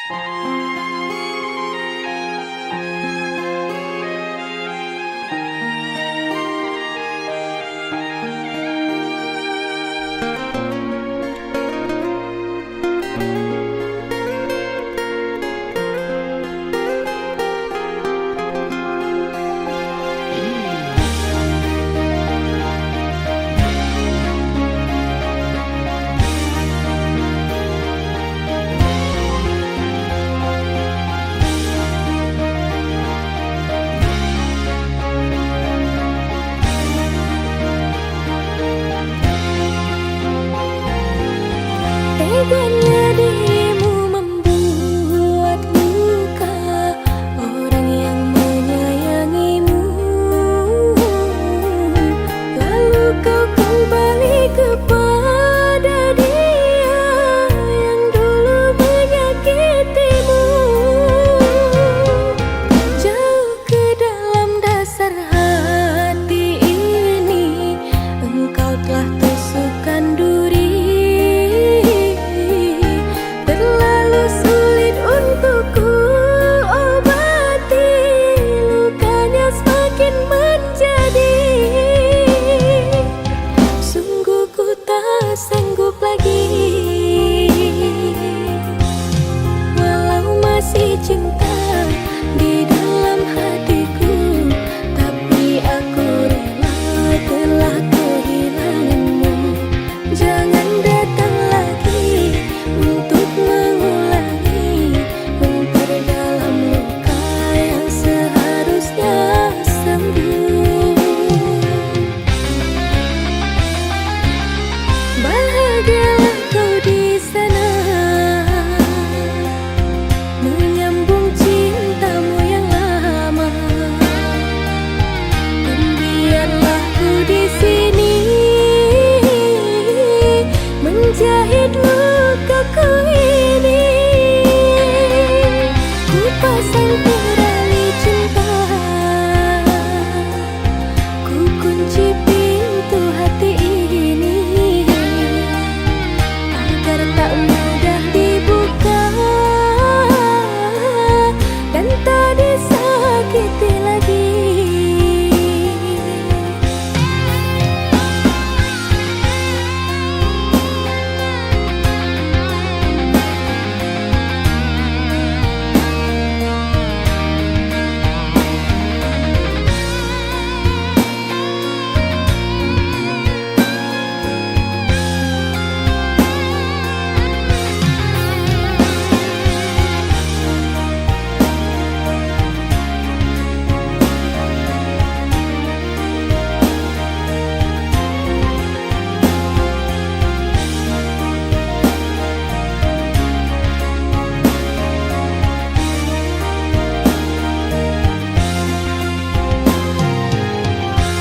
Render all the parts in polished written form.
Teganya dirimu membuat luka orang yang menyayangimu. Lalu kau kembali kepada dia yang dulu menyakitimu. Jauh ke dalam dasar hati ini engkau telah tusukkan duri. Sanggup lagi, walau masih cinta di dalam hatiku, tapi aku rela telah kehilanganmu. Jangan datang lagi untuk mengulangi, memperdalam luka yang seharusnya sembuh. Bahagialah kau di sana, menyambung cintamu yang lama. Dan biarlah ku di sini menjahit lukaku ini. Ku pasang tali cinta, ku kunci pintu hati ini agar tak mudah dibuka dan tak disakiti lagi.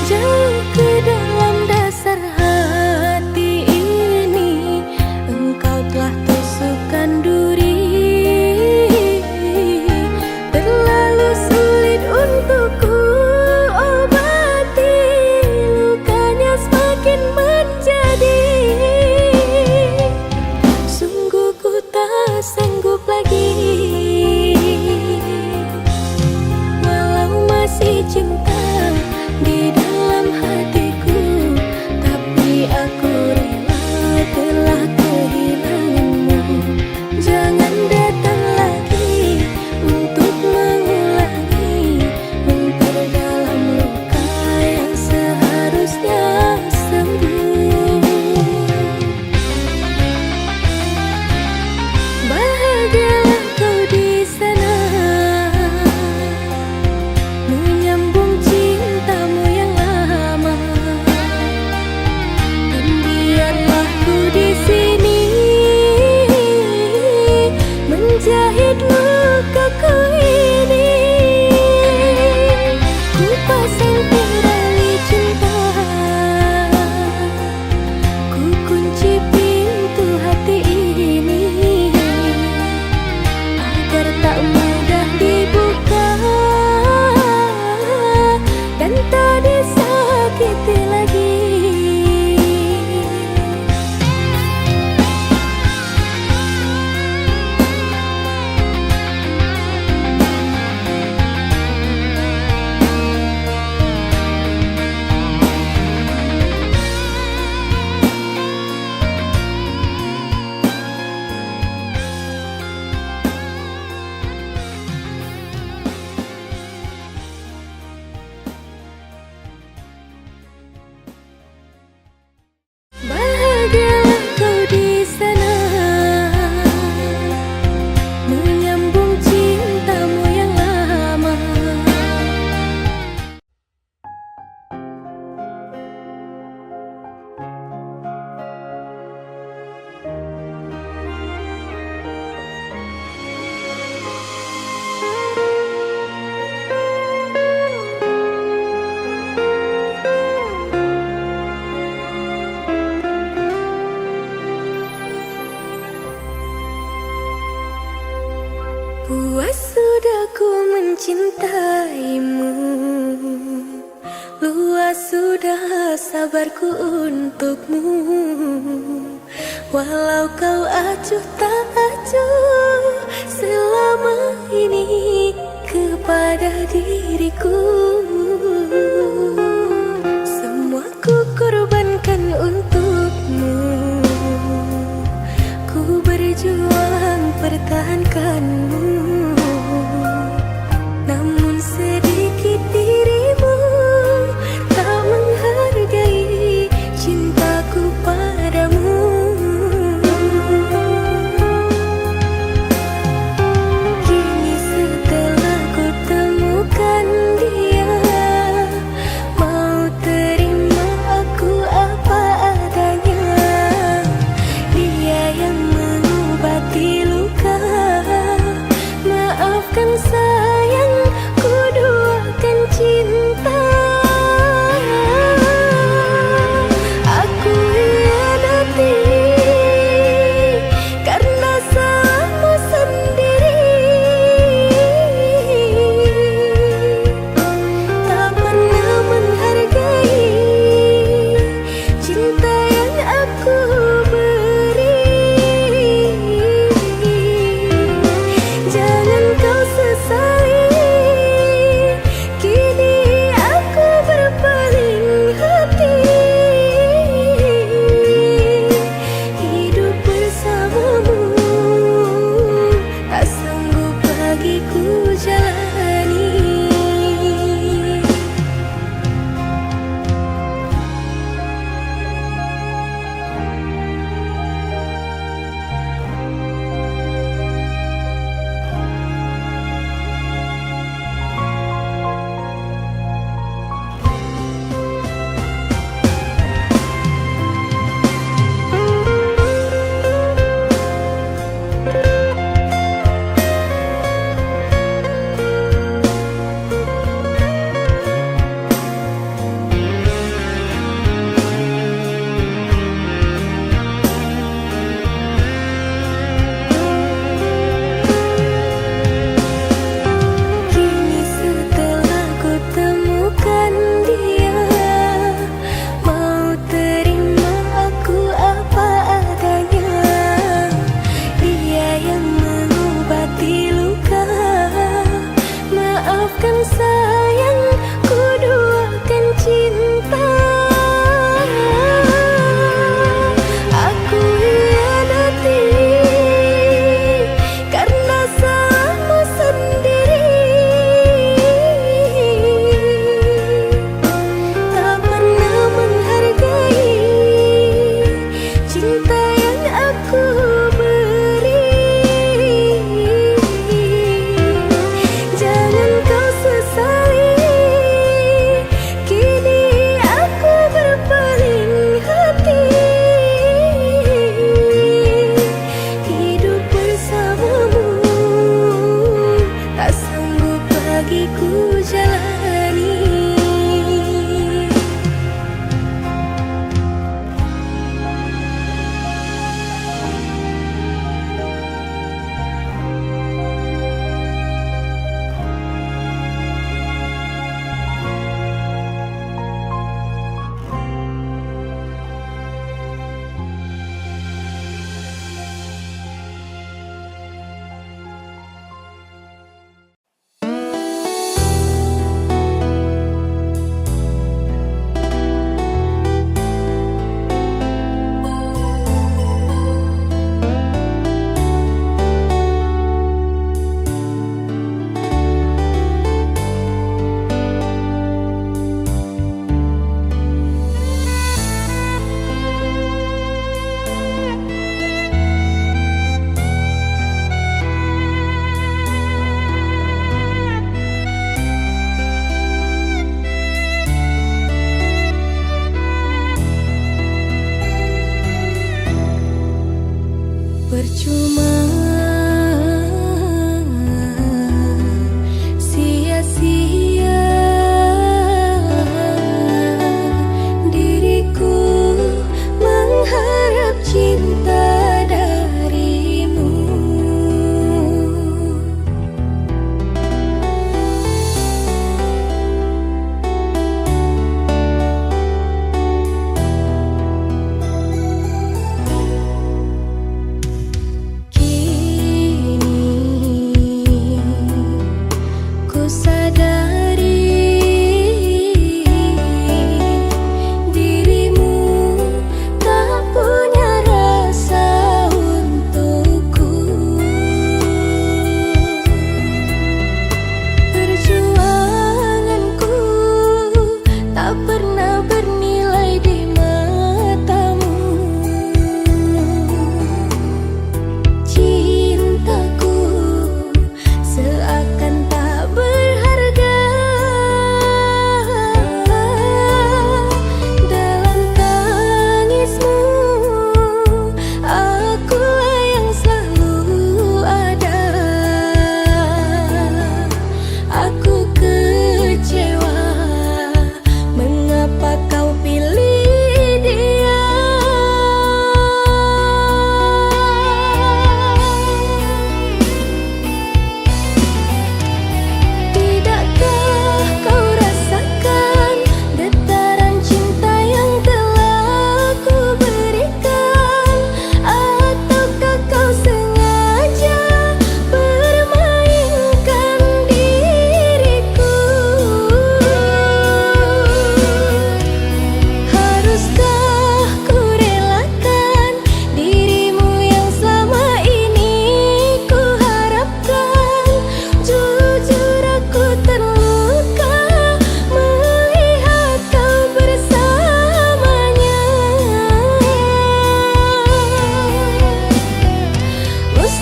Jauh ke dalam dasar hati ini engkau telah tusukkan duri. Terlalu sulit untuk ku obati, lukanya semakin menjadi. Sungguh ku tak sanggup lagi, walau masih cinta di dalam hatiku, tapi aku rela telah kehilanganmu. Jangan Puas sudah ku mencintaimu, luas sudah sabarku untukmu. Walau kau acuh tak acuh selama ini kepada diriku, semua ku korbankan untukmu. Ku berjuang pertahankanmu, namun sedikit dirimu tak menghargai cintaku padamu. Kini setelah ku temukan dia, mau terima aku apa adanya. Dia yang mengobati luka, maafkan sayang, ku duakan cinta. Aku hianati karena salahmu sendiri, tak pernah menghargai cinta yang aku beri. Jangan kau sesali, kini aku berpaling hati. Hidup bersamamu tak sanggup lagi ku jalani. Kini setelah ku temukan dia, mau terima aku apa adanya. Dia yang mengobati luka, maafkan sayang, ku duakan cinta. Aku hianati karena salahmu sendiri, tak pernah menghargai cinta yang aku beri. Jangan kau sesali, kini aku berpaling hati. Hidup bersamamu tak sanggup lagi ku jalani. Percuma sia-sia diriku mengharap cinta darimu.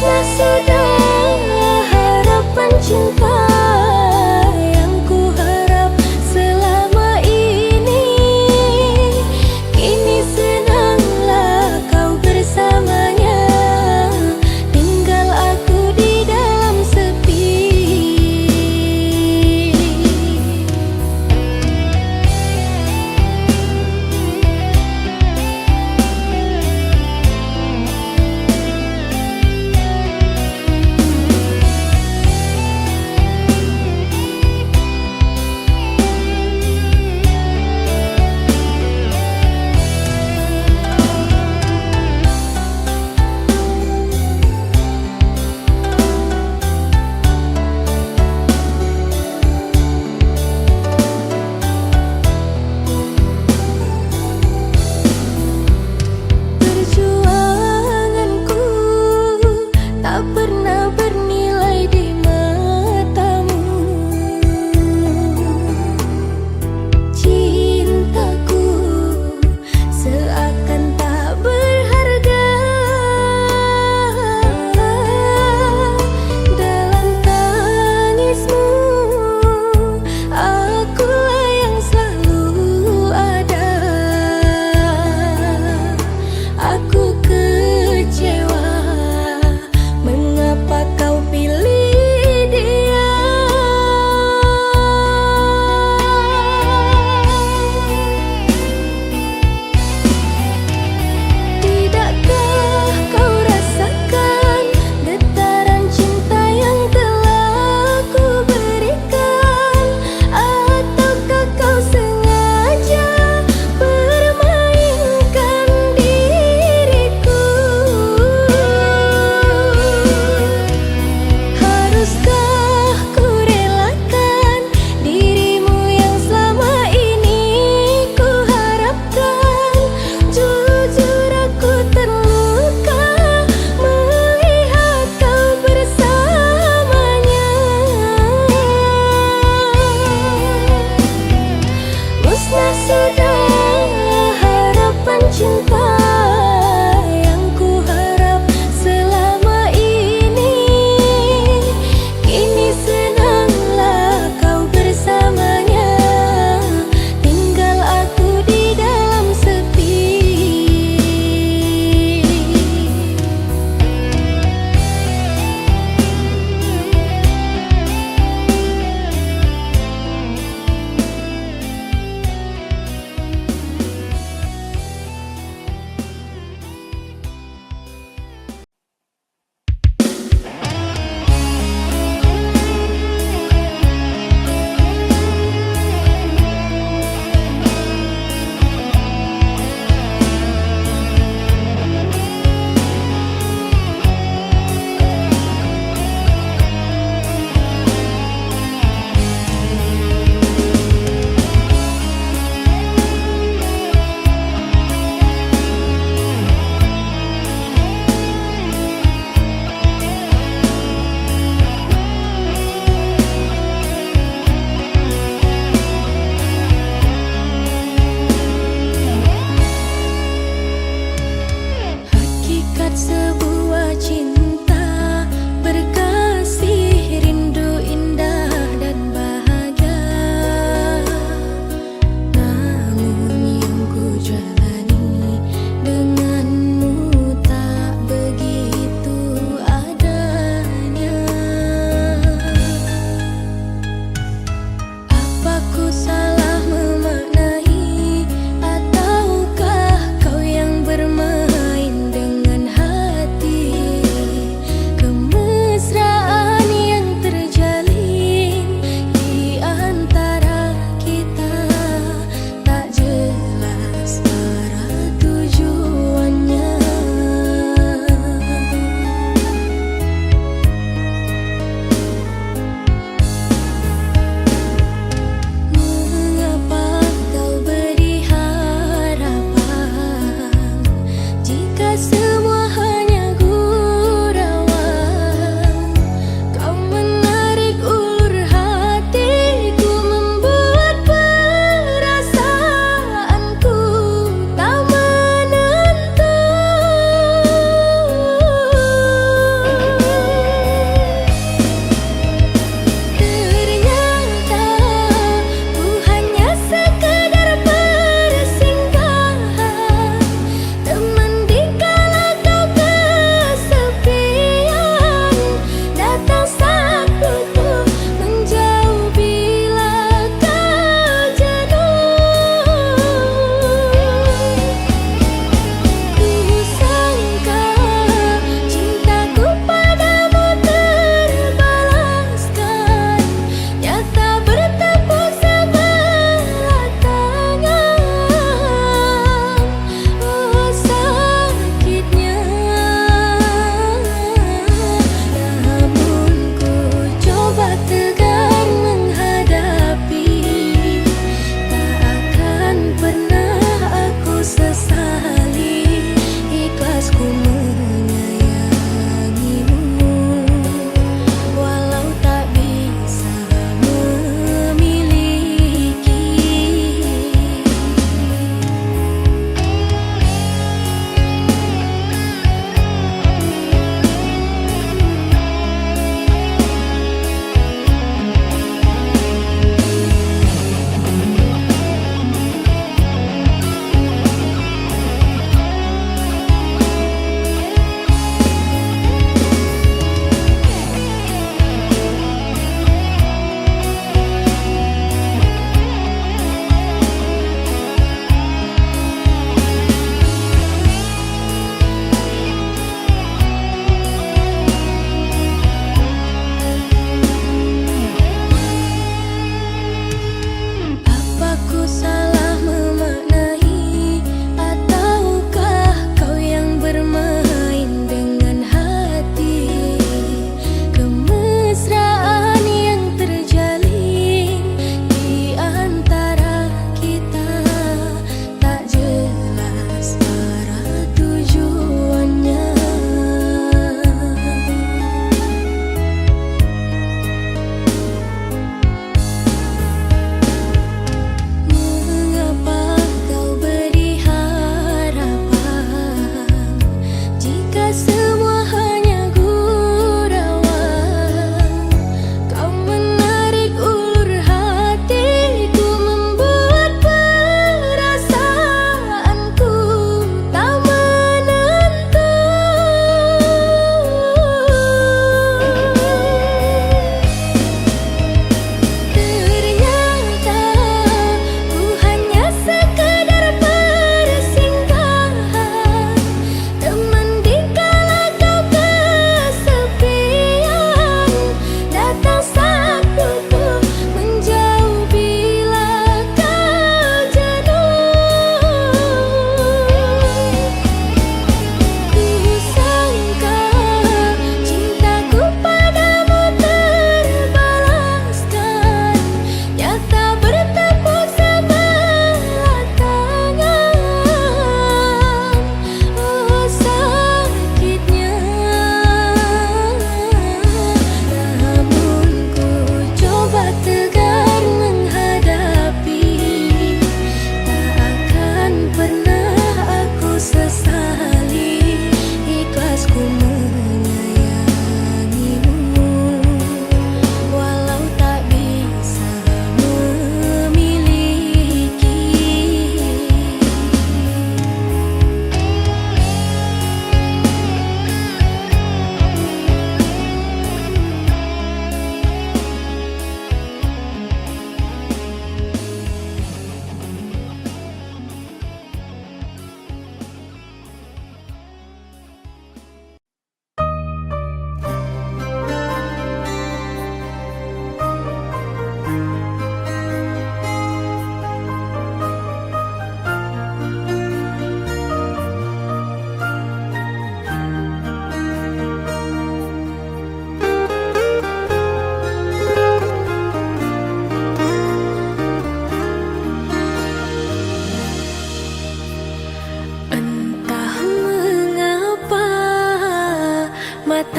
Nah sudah harapan cinta yang ku harap selama ini, kini senanglah kau bersamanya, tinggal aku di dalam sepi.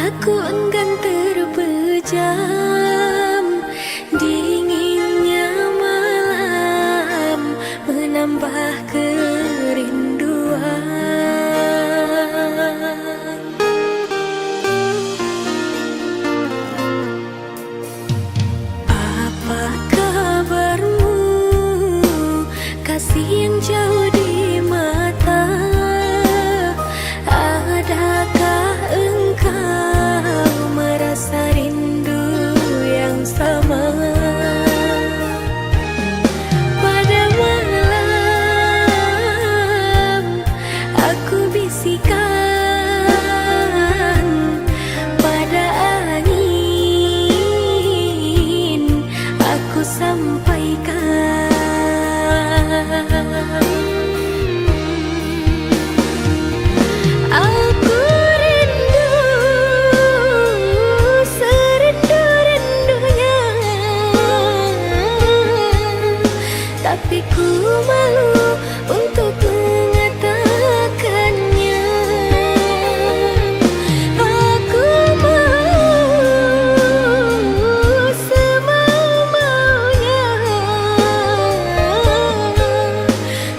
Mataku enggan terpejam, dinginnya malam menambah kerinduan. Apa kabarmu, kasih yang jauh di mata? Adakah engkau merasa rindu yang sama? Pada malam aku bisikan, pada angin aku sampaikan. Aku rindu serindu-rindunya, tapi ku malu untuk mengatakannya. Aku mau semau-maunya,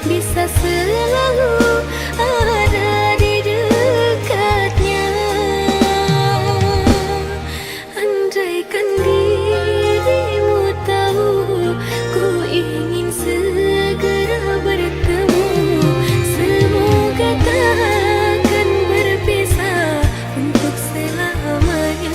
bisa selalu ada di dekatnya. Andaikan dirimu tahu, ku ingin segera bertemu. Semoga takkan berpisah untuk selamanya.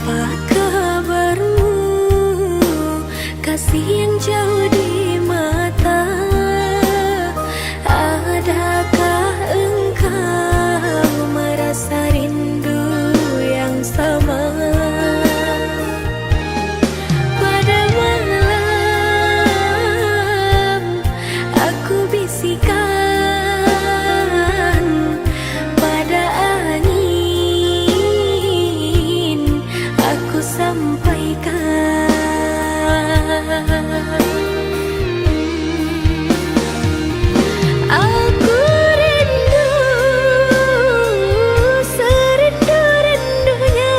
Apa kabarmu, kasih yang jauh di mata? Adakah engkau merasa rindu yang sama? Pada malam aku bisikan, pada angin aku sampaikan. Aku rindu serindu-rindunya,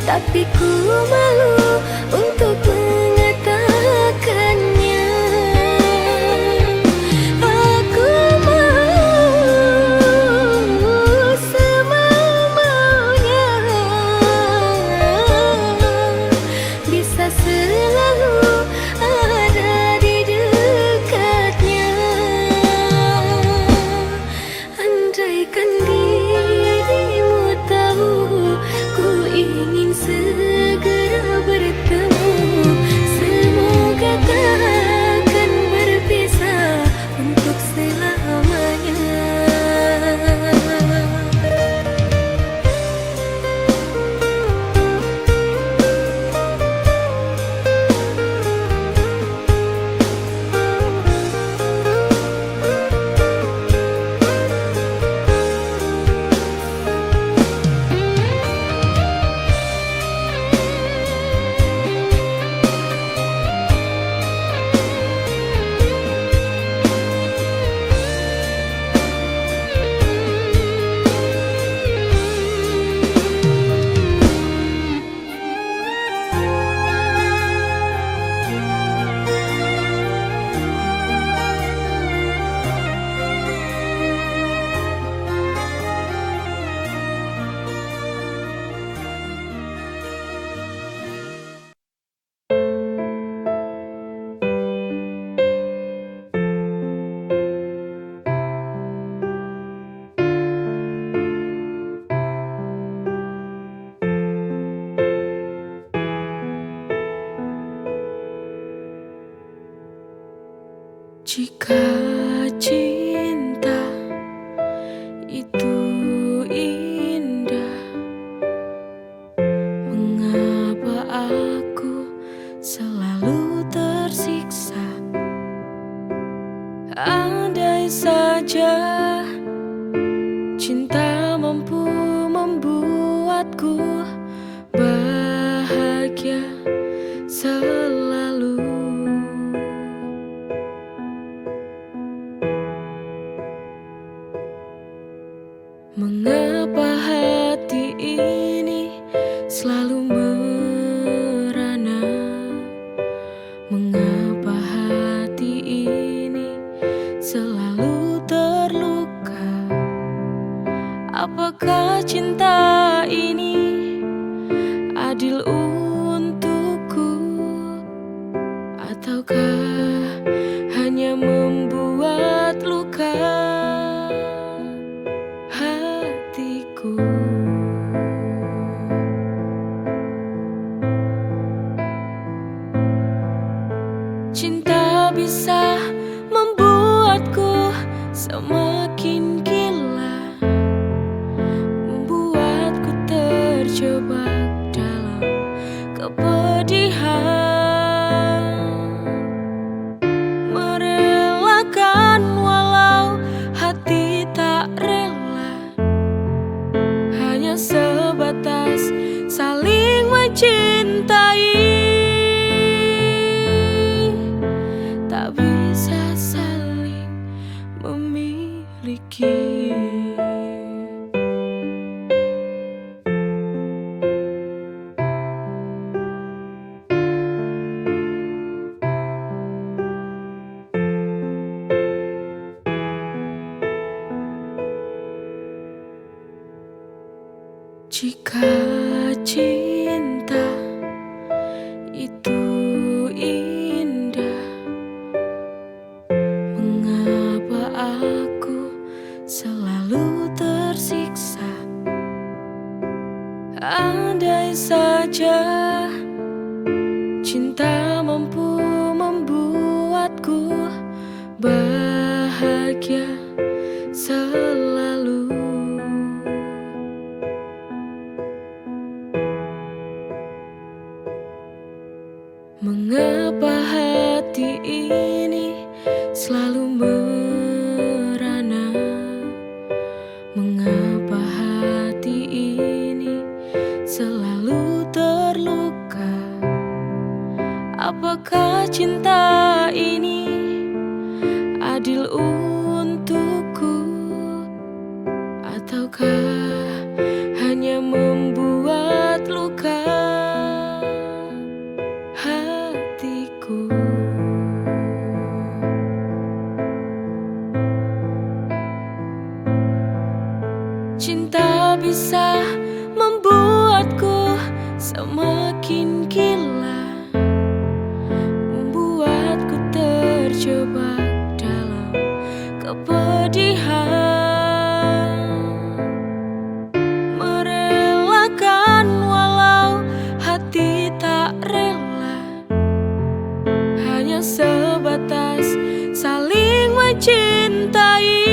tapi ku malu untuk mengatakannya. Aku mau semau-maunya, bisa selalu ada di dekatnya. Andaikan dirimu tahu, ku ingin segera bertemu. Semoga takkan berpisah untuk selamanya. Jika cinta itu indah, mengapa aku selalu tersiksa? Andai saja cinta mampu membuatku bahagia selalu. Mengapa hati ini selalu merana? Mengapa hati ini selalu terluka? Apakah cinta ini adil untukku, ataukah hanya membuat luka hatiku? Cinta bisa membuatku semakin gila, membuatku terjebak dalam kepedihan, merelakan walau hati tak rela, hanya sebatas saling mencintai, tak bisa saling memiliki. Jika cinta itu indah, mengapa aku selalu tersiksa? Andai saja cinta mampu membuatku bahagia selalu. Mengapa hati ini selalu merana? Mengapa hati ini selalu terluka? Apakah cinta ini adil untukku, ataukah hanya membuat luka hatiku? Cinta bisa membuatku semakin gila, membuatku terjebak dalam kepedihan, merelakan walau hati tak rela, hanya sebatas saling mencintai,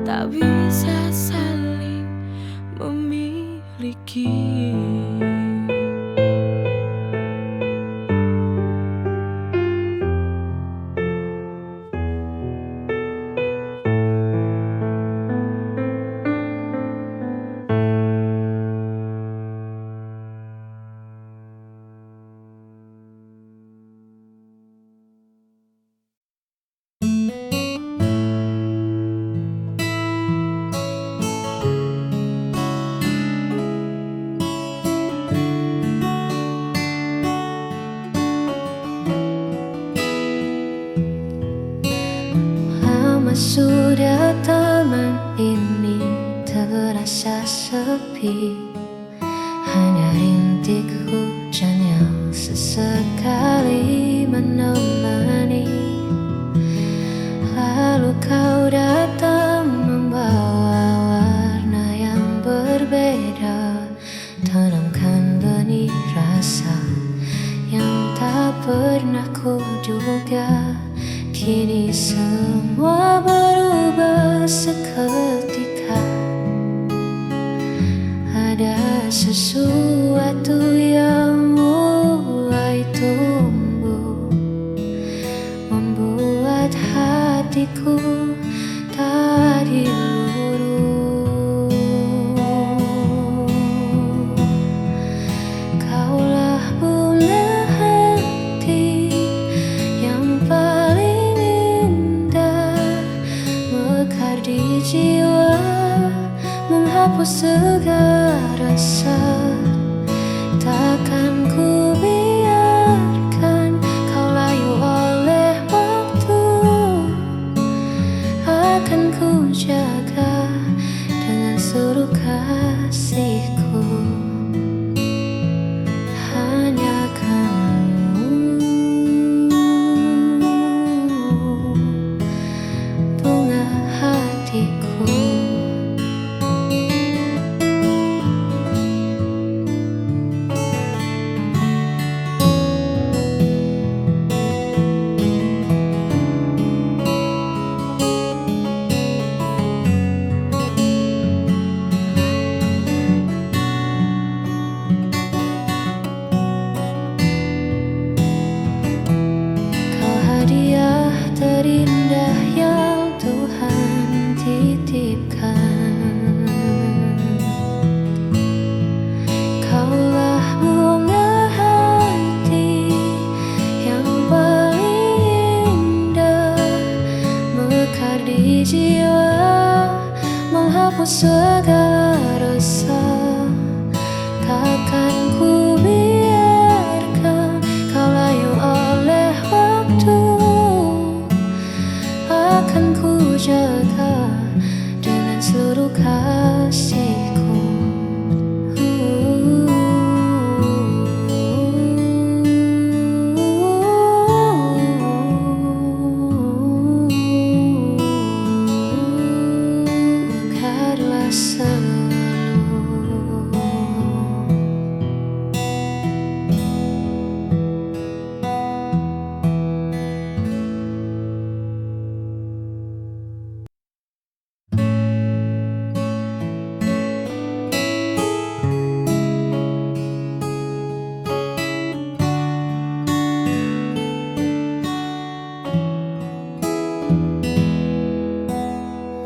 tak bisa saling memiliki. Sudah taman ini terasa sepi, hanya rintik hujan yang sesekali menemani. Lalu kau datang membawa warna yang berbeda, tanamkan benih rasa yang tak pernah kuduga, kini semua berubah seketika. Ada sesuatu yang mulai tumbuh, membuat hatiku tadi luruh. Kaulah bunga hati yang paling indah, mekar di jiwa, menghapus segala rasa. Takkan ku biarkan kau layu oleh waktu, akan ku jaga dengan seluruh kasihku. Hanya kamu, bunga hatiku. Hadiah terindah yang Tuhan titipkan. Kaulah bunga hati yang paling indah, mekar di jiwa, menghapus segala rasa. Takkan ku biarkan kau layu oleh waktu, akan ku jaga dengan seluruh kasihku. Mekarlah selalu.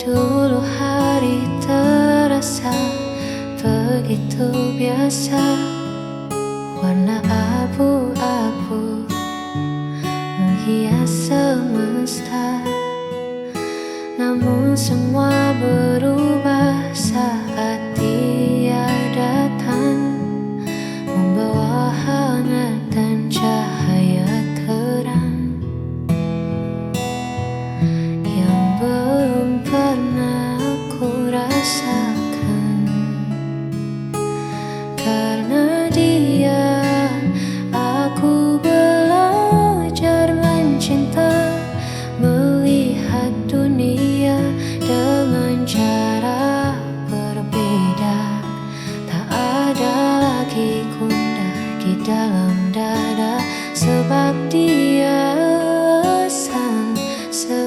Dulu hari terasa begitu biasa, warna abu-abu menghias semesta. Namun semua berubah saat Dia datang, membawa hangat dan cahaya terang yang belum pernah aku rasakan. Karena Dia, aku belajar mencinta, melihat dunia dengan cara berbeda. Tak ada lagi gundah di dalam dada, sebab Dia sang segalanya.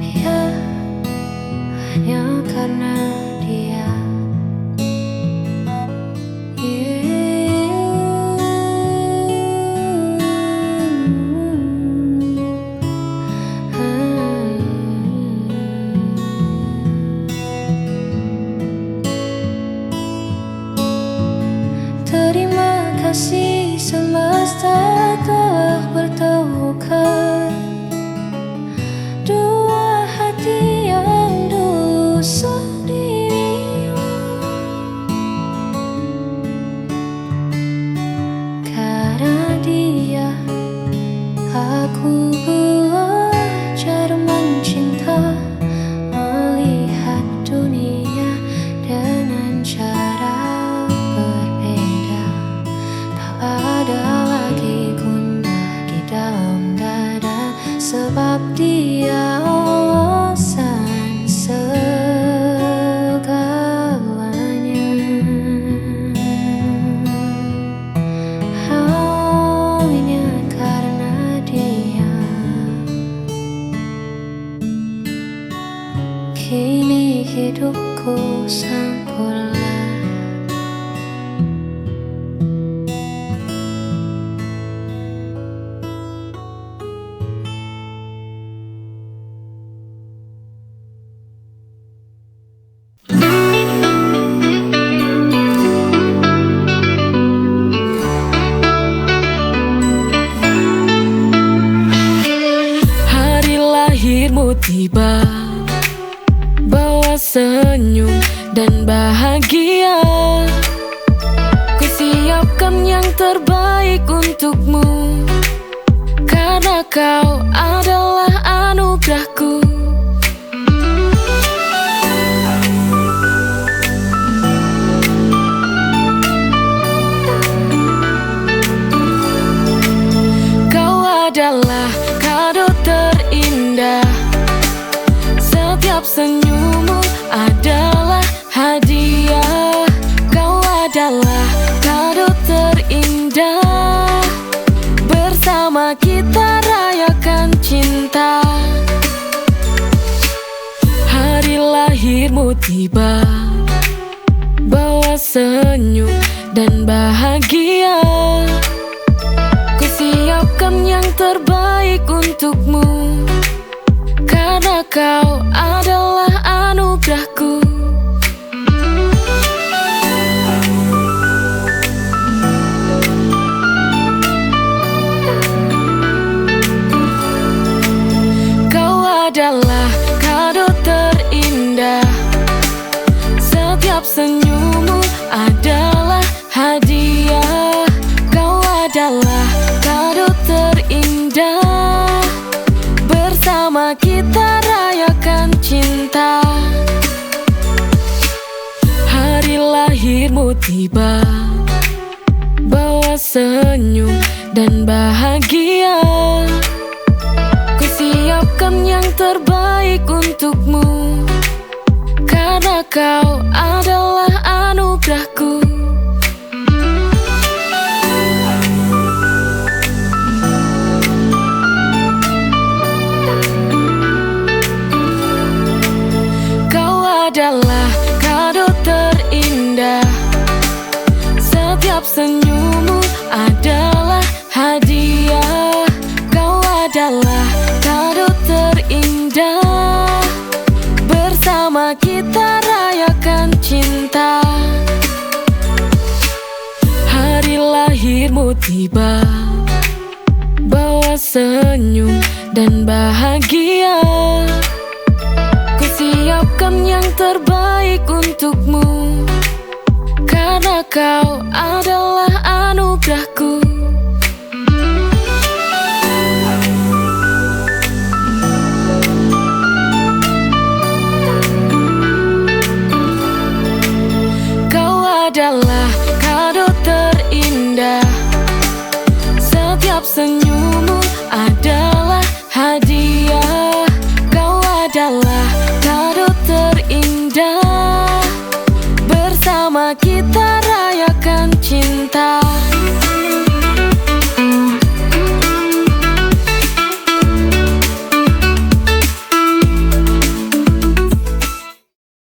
Ya, hanya karena Dia. Terima kasih semesta telah bertemukan dua hati yang dulu sendiri. Karena Dia, aku belajar mencinta, melihat dunia dengan cara berbeda. Tak ada lagi Kini hidupku sempurna. Hari lahirmu tiba, bawa senyum dan bahagia. Kusiapkan yang terbaik untukmu, karena kau adalah anugerahku. Kau adalah kado terindah, setiap senyummu adalah hadiah. Kau adalah kado terindah, bersama kita rayakan cinta. Hari lahirmu tiba, bawa senyum dan bahagia. Kusiapkan yang terbaik untukmu, karena kau adalah anugerahku. Kau adalah kado terindah, setiap senyummu adalah hadiah. Kau adalah kado terindah, bersama kita rayakan cinta. Hari lahirmu tiba, bawa senyum dan bahagia. Kusiapkan yang terbaik untukmu, karena kau adalah anugerahku. Adalah kado terindah, setiap senyummu adalah hadiah. Kau adalah kado terindah, bersama kita rayakan cinta. Hari lahirmu tiba, bawa senyum dan bahagia. Kusiapkan yang terbaik untukmu, karena kau adalah anugerahku. Kau adalah kado terindah, setiap senyummu adalah hadiah. Kau adalah kado terindah, bersama kita rayakan cinta.